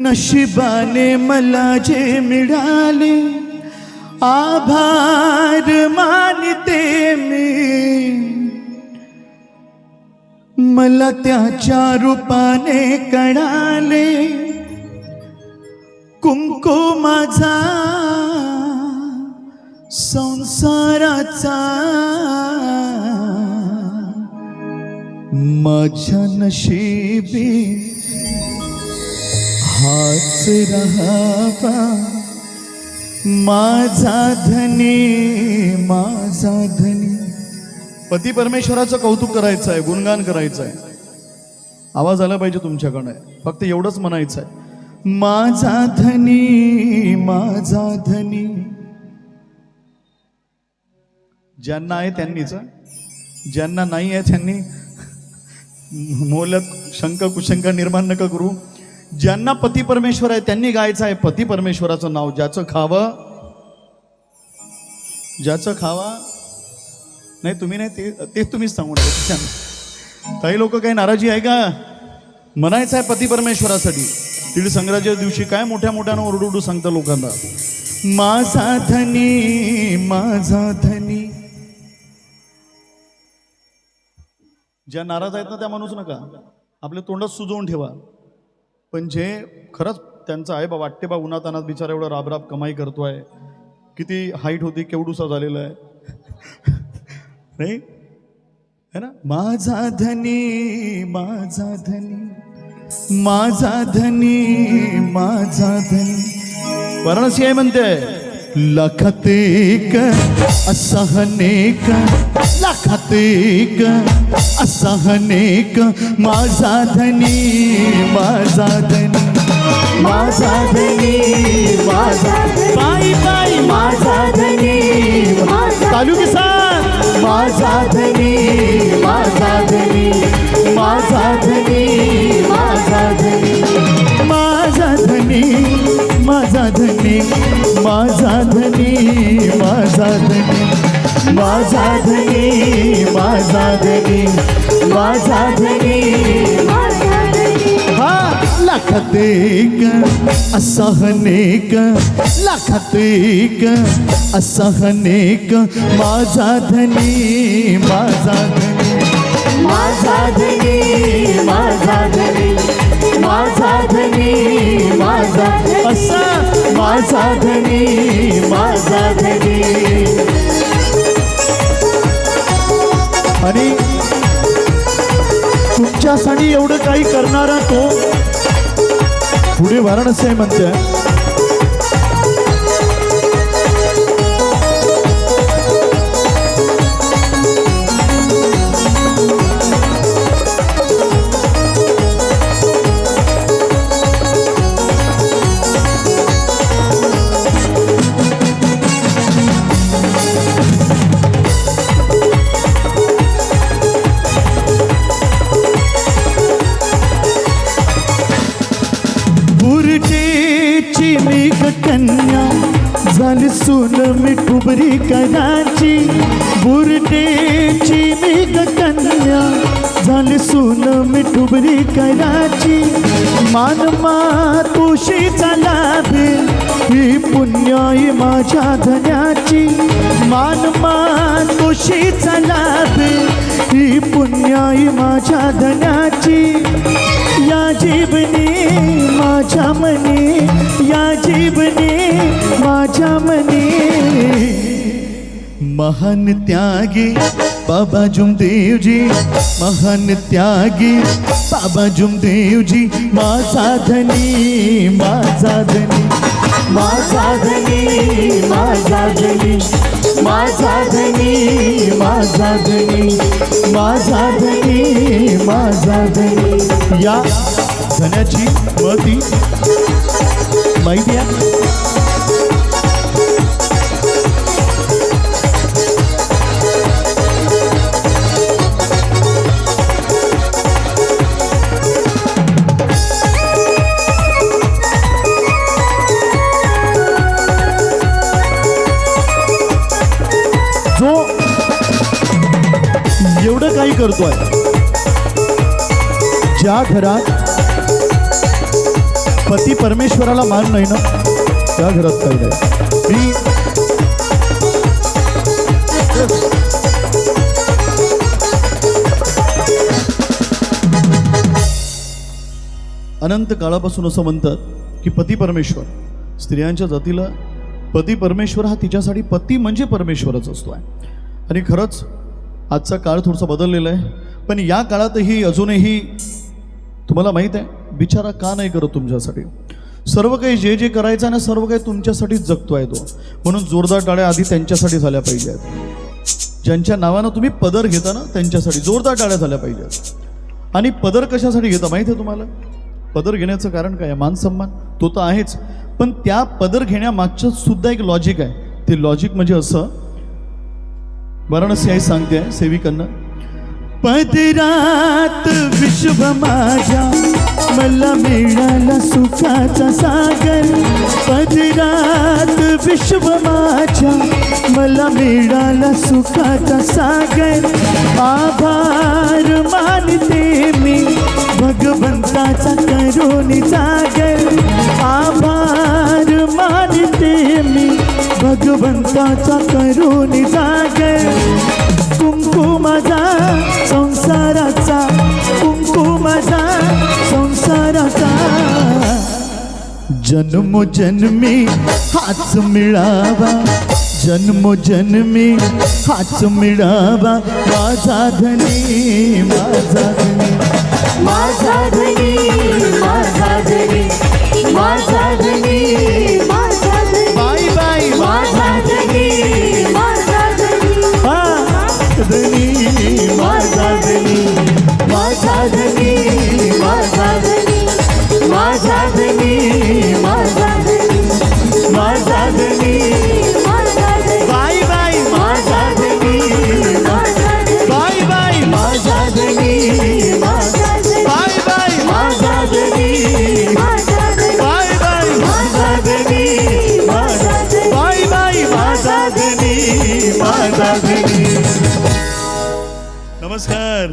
नशिबाने मला जे मिळाले आभार मानते मी, मला त्याच्या रूपाने कळाले कुंकुमाचा संसाराचा, माझ्या नशिबी हाच रहावा माझा धनी, माझा धनी. पती परमेश्वराचं कौतुक करायचं आहे, गुणगान करायचं आहे. आवाज आला पाहिजे तुमच्याकडे, फक्त एवढंच म्हणायचं आहे, माझा धनी, माझा धनी. ज्यांना आहे त्यांनीच, ज्यांना नाही आहे त्यांनी मोलक शंका कुशंका निर्माण नका करू. ज्यांना पती परमेश्वर आहे त्यांनी गायचं आहे पती परमेश्वराचं नाव. ज्याचं खावं, ज्याचं खावा नाही तुम्ही नाही तेच तुम्हीच सांगू नका. काही लोक काही नाराजी आहे का? म्हणायचं आहे पती परमेश्वरासाठी. तीळ संक्रांतीच्या दिवशी काय मोठ्या मोठ्यानं ओरडू सांगता लोकांना, माझा धनी, माझा धनी. ज्या नाराज आहेत ना त्या म्हणूच नका, आपल्या तोंडात सुजवून ठेवा. पण जे खरंच त्यांचं आहे बा, वाटते बा उन्हात अनात बिचारा एवढा राबराब कमाई करतोय, किती हाईट होती केवढूसा झालेला आहे नाही है ना. माझा धनी, माझा धनी, माझा धनी, माझा धनी. वाराणसी आहे म्हणते, लाखात एक असा अनेक, लाखात एक असा अनेक, माझा धनी, माझा धनी, माझा धनी, माझा पायी पायी माझा धनी, तालुकी सांग, माझा धनी, माझा धनी, माझा धनी, माझा धनी, माझा धनी, माझा धनी, माझा धनी, माझा धनी, माझा धनी, माझा धनी, माझा धनी, माझा धनी. हा लाखात एक असा अनेक, लाखात एक असा अनेक, माझा धनी, माझा धनी, माझा धनी, माझा धनी, माझा धनी, माझा असा माझा धनी, माझा धनी. आणि तुमच्यासाठी एवढं काही करणारा तो पुढे वाराणसी म्हणते, बुरटेची मेघ कन्या झाली सून मिठुबरी कणाची, बुरटेची मेघ कन्या झाली सून मिठुबरी कणाची, मानमा तुशीचा लाभे ही पुण्याई माझ्या धन्याची, मानमा तुशीचा लाभे ही पुण्याई माझ्या धन्याची. या जीवनी माझ्या मनी, या जीवनी माझ्या मनी, महान त्यागी बाबा जुमदेवजी, महान त्यागी बाबा जुमदेवजी, माझा धनी, माझा धनी, माझा धनी, माझा धनी, माझा धनी, माझा धनी, माझा धनी, माझा धनी. या धन्याची महती माहिती आहे. जो एवढं काही करतोय, ज्या घरात पती परमेश्वराला मान नाही ना त्या घरात काही नाही. मी अनंत काळापासून असं म्हणतात की पती परमेश्वर, स्त्रियांच्या जातीला पती परमेश्वर हा तिच्यासाठी पती म्हणजे परमेश्वरच असतो आहे. आणि खरंच आजचा काळ थोडासा बदललेला आहे, पण या काळातही अजूनही तुम्हाला माहीत आहे बिचारा का नाही करत तुमच्यासाठी. सर्व काही जे जे करायचं आहे ना सर्व काही तुमच्यासाठीच जगतो आहे तो. म्हणून जोरदार टाळ्या आधी त्यांच्यासाठी झाल्या पाहिजेत. ज्यांच्या नावानं तुम्ही पदर घेता ना त्यांच्यासाठी जोरदार टाळ्या झाल्या पाहिजेत. आणि पदर कशासाठी घेता माहीत आहे तुम्हाला? पदर घेण्याचं कारण काय आहे? मान सन्मान तो तर आहेच, पण त्या पदर घेण्यामागचं सुद्धा एक लॉजिक आहे. ते लॉजिक म्हणजे असं, वाराणसी आई सांगते आहे सेविकांना, पदरात विश्व माझ्या मला मिळाला सुखाचा सागर. पदरात विश्व माझ्या मला मिळाला सुखाचा सागर. आभार मानते मी भगवंताचा करुणी जागर. आभार मानते मी भगवंताचा करुणी जागर. कुंकुमाचा संसाराचा, कुंकुमाचा संसाराचा. जन्मोजन्मी हाच मिळावा, जन्मोजन्मी हाच मिळावा. माझा धनी, माझा धनी, माझा धनी, माझा धनी, माझा धनी, माझा धनी. बाई बाई माझा धनी, माझा धनी, धनी माझा धनी, माझा धनी, माझा धनी, माझा धनी, माझा धनी, माझा धनी. माझा धनी. बाई बाई माझा धनी, माझा धनी, बाई बाई माझा धनी, माझा धनी, बाई बाई माझा धनी, माझा धनी, बाई बाई माझा धनी, माझा धनी. बाई बाई माझा धनी, माझा धनी. नमस्कार.